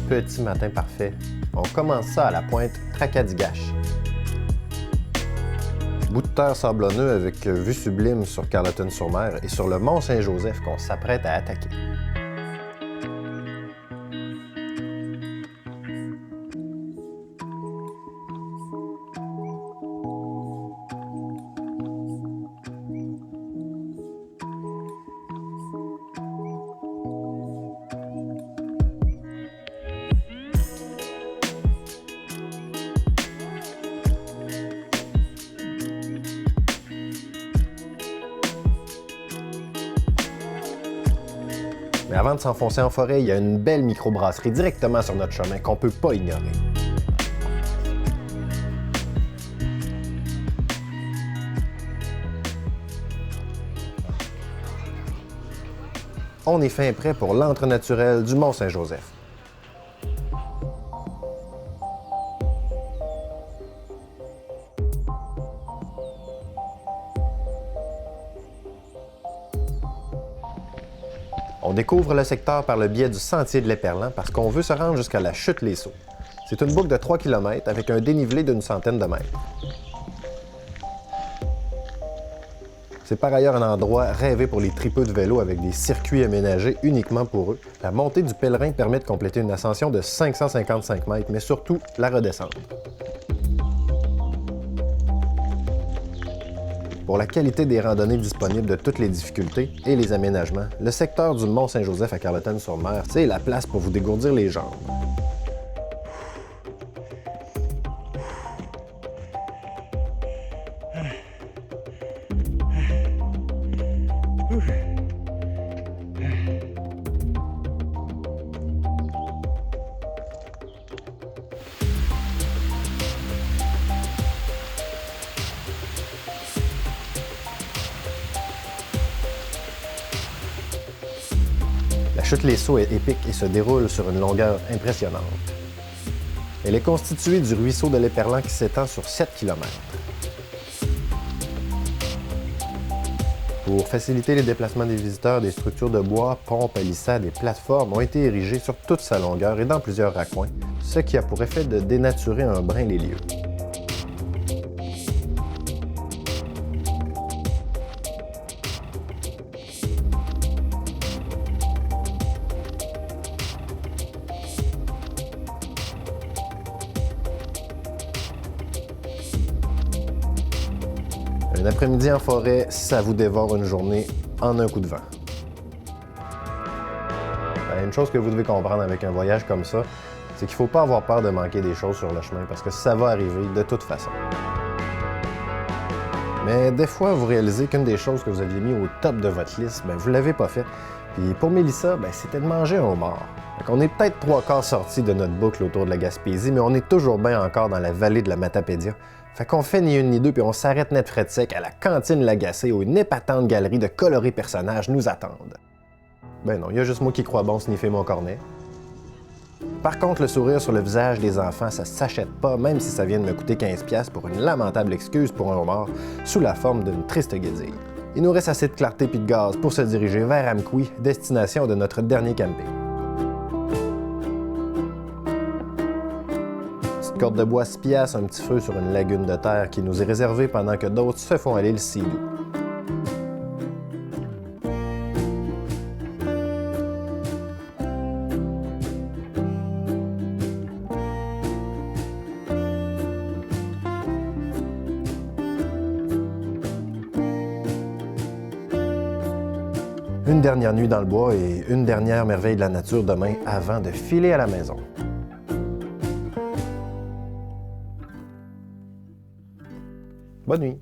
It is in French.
petit matin parfait. On commence ça à la pointe Tracadie-Gaches. Bout de terre sablonneux avec vue sublime sur Carleton-sur-Mer et sur le mont Saint-Joseph qu'on s'apprête à attaquer. Mais avant de s'enfoncer en forêt, il y a une belle microbrasserie directement sur notre chemin qu'on ne peut pas ignorer. On est fin prêt pour l'antre naturel du mont Saint-Joseph. On découvre le secteur par le biais du sentier de l'Éperlan parce qu'on veut se rendre jusqu'à la chute Les Sauts. C'est une boucle de 3 km avec un dénivelé d'une centaine de mètres. C'est par ailleurs un endroit rêvé pour les tripeux de vélo avec des circuits aménagés uniquement pour eux. La montée du pèlerin permet de compléter une ascension de 555 mètres, mais surtout la redescente. Pour la qualité des randonnées disponibles de toutes les difficultés et les aménagements, le secteur du mont Saint-Joseph à Carleton-sur-Mer, c'est la place pour vous dégourdir les jambes. La chute Les Sauts est épique et se déroule sur une longueur impressionnante. Elle est constituée du ruisseau de l'Éperlan qui s'étend sur 7 km. Pour faciliter les déplacements des visiteurs, des structures de bois, ponts, palissades et plateformes ont été érigées sur toute sa longueur et dans plusieurs raccoins, ce qui a pour effet de dénaturer un brin les lieux. Un après-midi en forêt, ça vous dévore une journée en un coup de vent. Une chose que vous devez comprendre avec un voyage comme ça, c'est qu'il ne faut pas avoir peur de manquer des choses sur le chemin parce que ça va arriver de toute façon. Mais des fois, vous réalisez qu'une des choses que vous aviez mis au top de votre liste, vous ne l'avez pas fait. Puis pour Mélissa, c'était de manger un homard. On est peut-être 3/4 sortis de notre boucle autour de la Gaspésie, mais on est toujours bien encore dans la vallée de la Matapédia. Fait qu'on fait ni une ni deux, puis on s'arrête net frais de sec à la cantine Lagacé où une épatante galerie de colorés personnages nous attendent. Ben non, il y a juste moi qui crois bon sniffer mon cornet. Par contre, le sourire sur le visage des enfants, ça s'achète pas, même si ça vient de me coûter 15$ pour une lamentable excuse pour un homard sous la forme d'une triste guédille. Il nous reste assez de clarté puis de gaz pour se diriger vers Amqui, destination de notre dernier camping. Petite corde de bois 6$, un petit feu sur une lagune de terre qui nous est réservée pendant que d'autres se font aller le Sidou. Une dernière nuit dans le bois et une dernière merveille de la nature demain avant de filer à la maison. Bonne nuit!